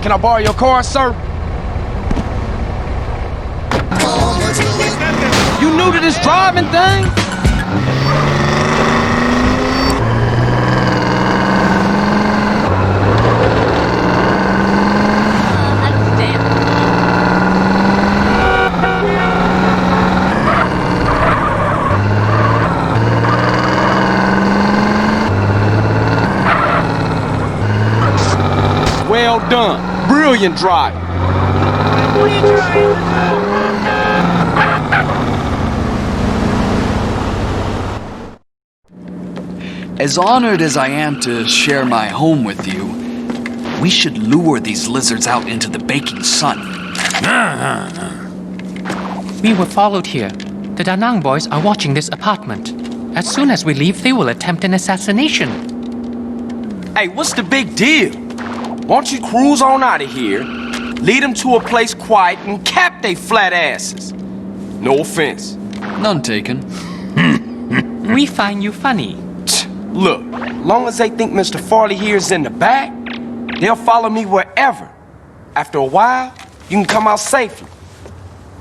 Can I borrow your car, sir? You new to this driving thing? Well done. Brilliant drive. As honored as I am to share my home with you, we should lure these lizards out into the baking sun. We were followed here. The Da Nang boys are watching this apartment. As soon as we leave, they will attempt an assassination. Hey, what's the big deal? Why don't you cruise on out of here, lead them to a place quiet, and cap they flat asses? No offense. None taken. We find you funny. Look, long as they think Mr. Farley here is in the back, they'll follow me wherever. After a while, you can come out safely.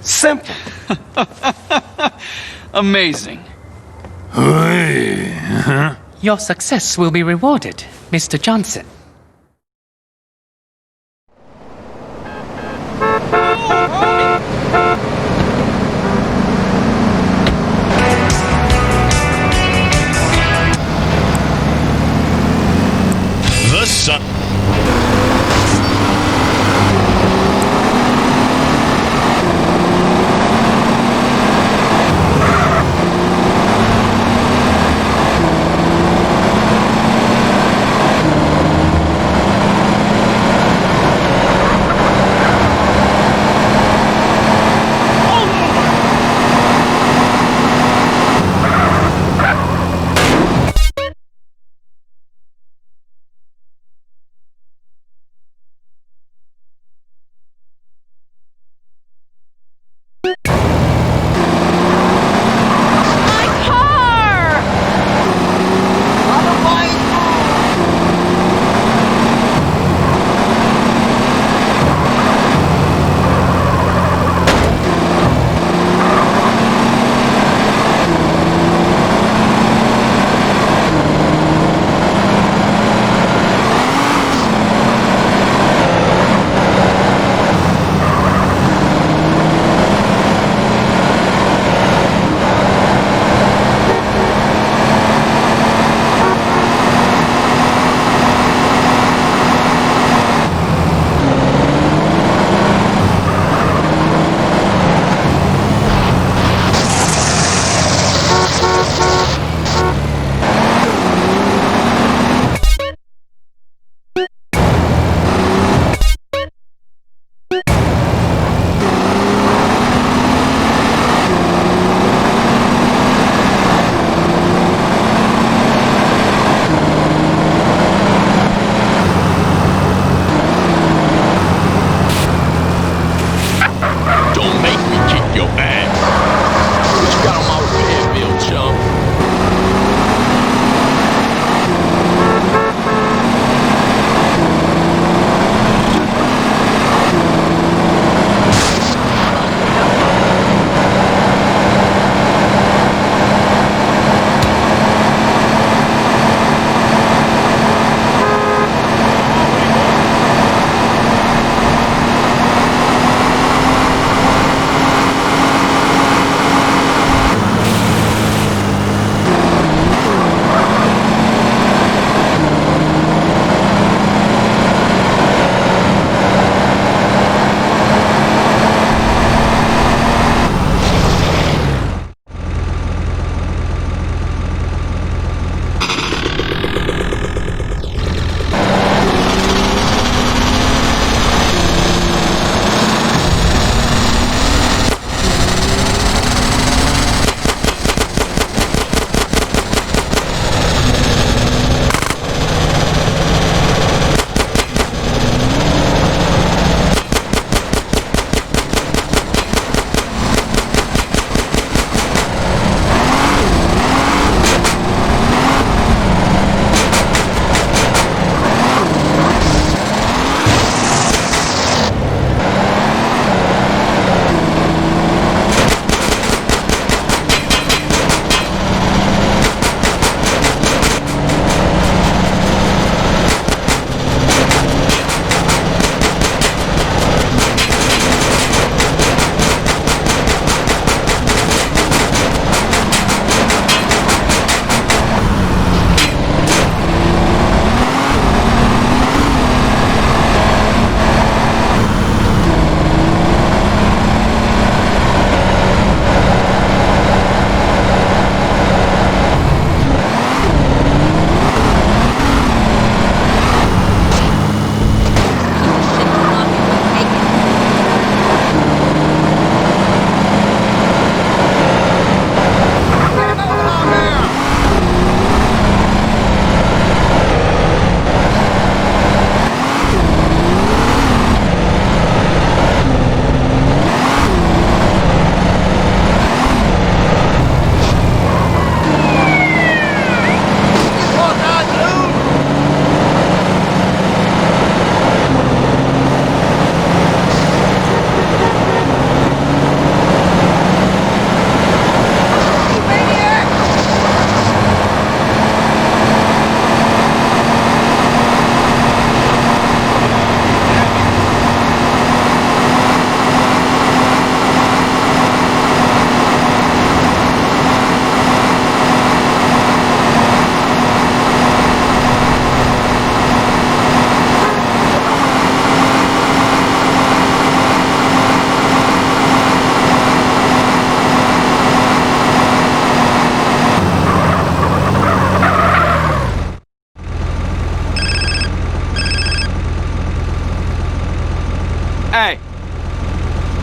Simple. Amazing. Your success will be rewarded, Mr. Johnson. The sun.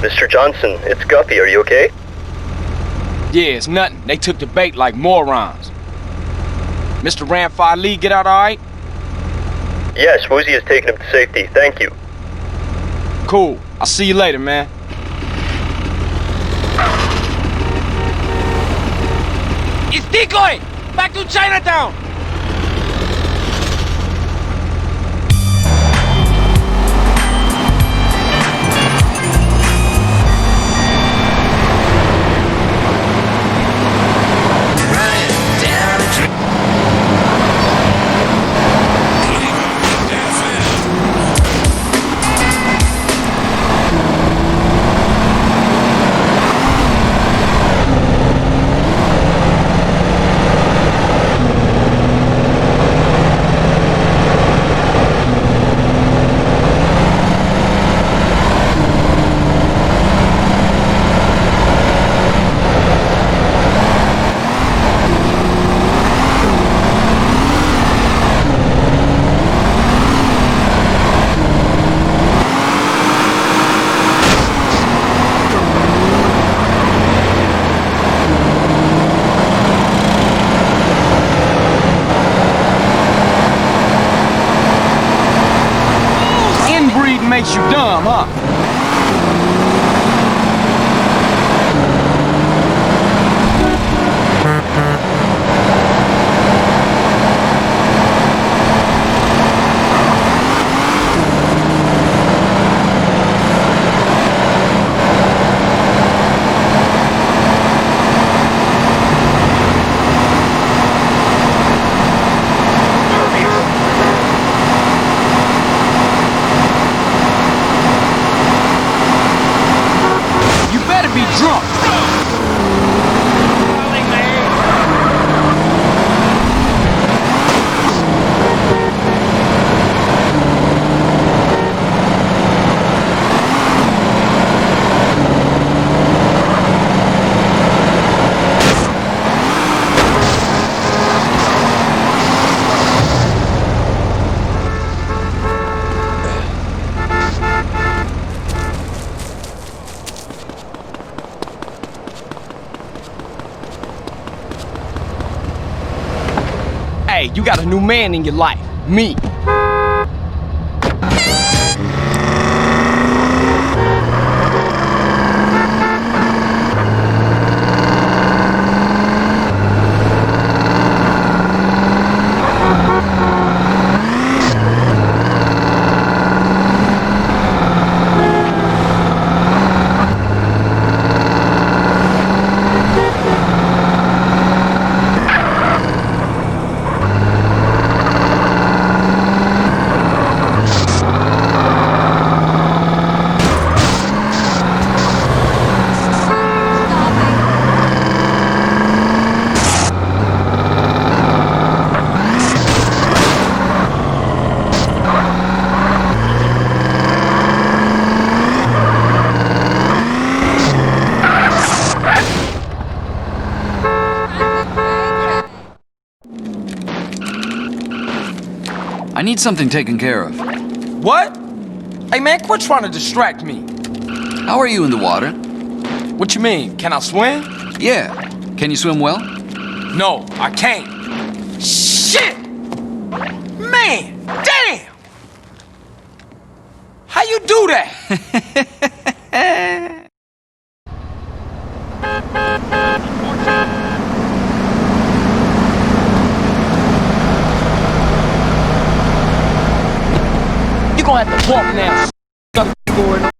Mr. Johnson, it's Guppy. Are you okay? Yeah, it's nothing. They took the bait like morons. Mr. Ramfire Lee, get out all right? Yes, Woozy has taken him to safety. Thank you. Cool. I'll see you later, man. It's Decoy! Back to Chinatown! Makes you dumb, huh? Hey, you got a new man in your life. Me. I need something taken care of. What? Hey man, quit trying to distract me. How are you in the water? What you mean? Can I swim? Yeah. Can you swim well? No, I can't. Shit! Man, damn! How you do that? You gonna have to walk now. Stuff going on.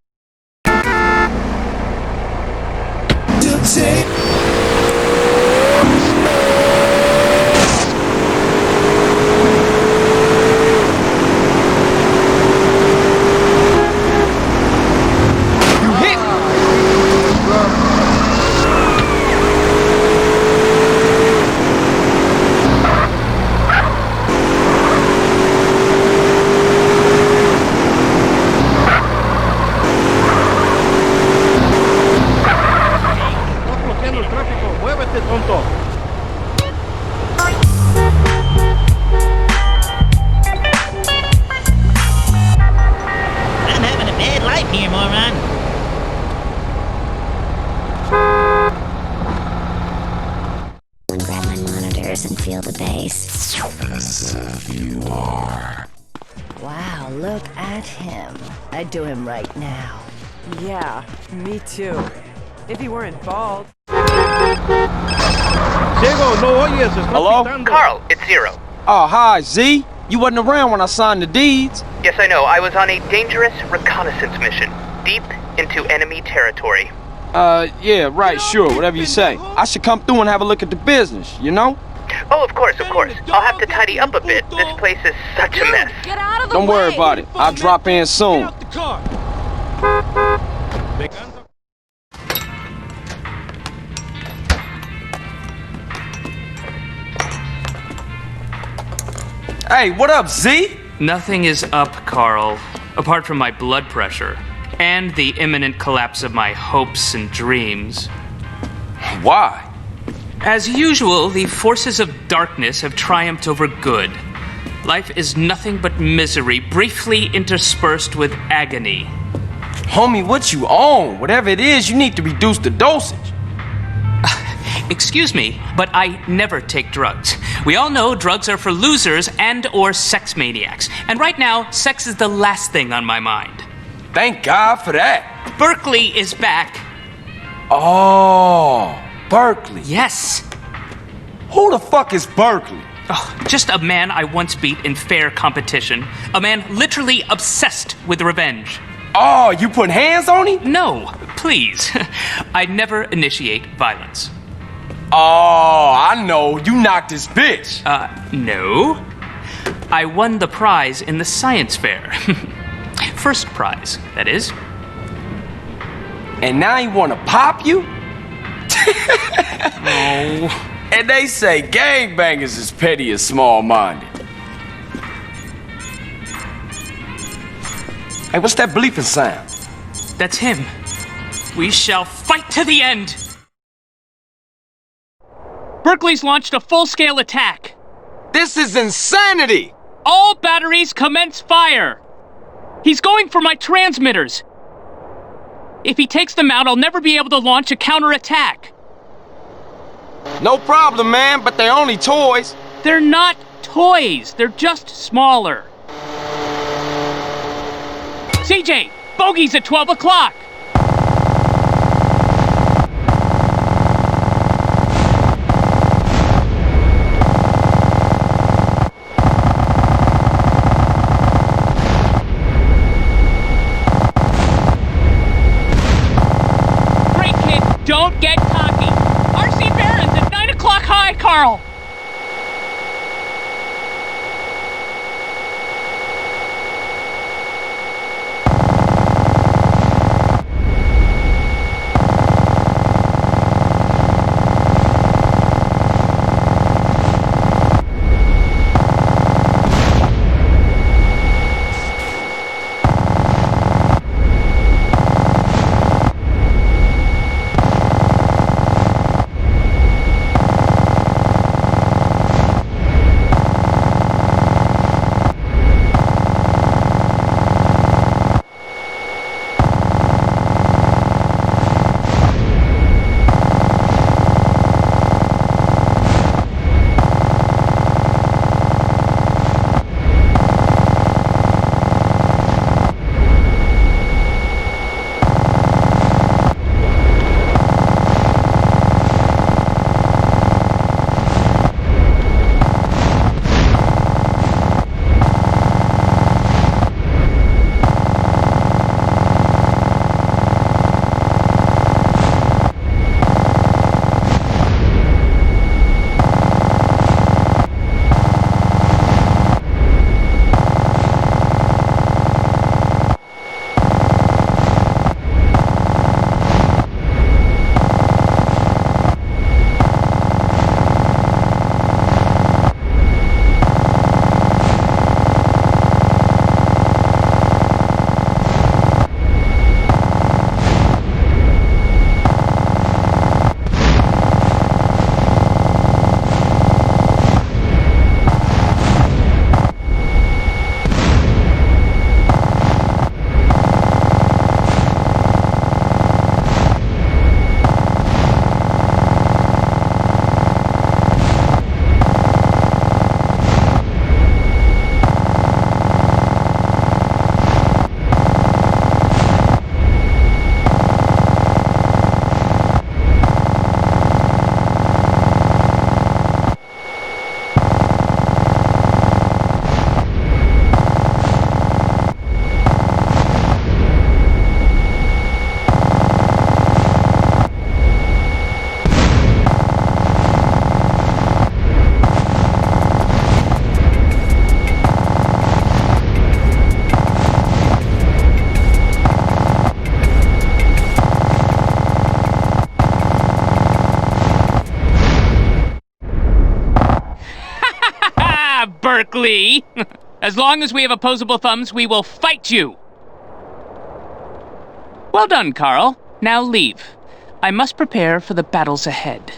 chorus and feel the bass. You are. Wow, look at him. I'd do him right now. Yeah, me too. If he weren't bald. Hello? Carl, it's Zero. Oh, hi, Z. You wasn't around when I signed the deeds. Yes, I know. I was on a dangerous reconnaissance mission, deep into enemy territory. Yeah, right, sure, whatever you say. I should come through and have a look at the business, you know? Oh, of course, of course. I'll have to tidy up a bit. This place is such a mess. Get out of the Don't way! worry about it. I'll drop in soon. Hey, what up, Z? Nothing is up, Carl, apart from my blood pressure and the imminent collapse of my hopes and dreams. Why? As usual, the forces of darkness have triumphed over good. Life is nothing but misery, briefly interspersed with agony. Homie, what you on? Whatever it is, you need to reduce the dosage. Excuse me, but I never take drugs. We all know drugs are for losers and or sex maniacs. And right now, sex is the last thing on my mind. Thank God for that. Berkeley is back. Oh, Berkeley. Yes. Who the fuck is Berkeley? Oh, just a man I once beat in fair competition. A man literally obsessed with revenge. Oh, you put hands on him? No, please. I never initiate violence. Oh, I know. You knocked this bitch. No. I won the prize in the science fair. First prize, that is. And now he wanna pop you? Oh. And they say gangbangers is petty and small-minded. Hey, what's that bleeping sound? That's him. We shall fight to the end! Berkeley's launched a full-scale attack. This is insanity! All batteries commence fire! He's going for my transmitters. If he takes them out, I'll never be able to launch a counterattack. No problem, man, but they're only toys. They're not toys. They're just smaller. CJ, bogey's at 12 o'clock. Great kid, don't get cocky. RC Barron's at 9 o'clock high, Carl. Berkeley! As long as we have opposable thumbs, we will fight you! Well done, Carl. Now leave. I must prepare for the battles ahead.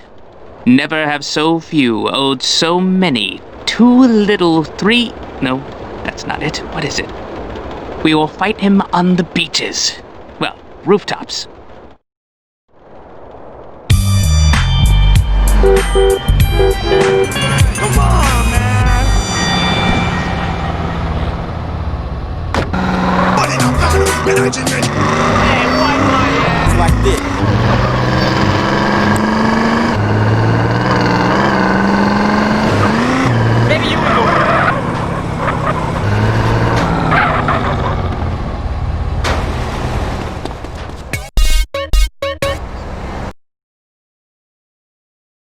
Never have so few owed so many. Too little, three... No, that's not it. What is it? We will fight him on the beaches. Well, rooftops.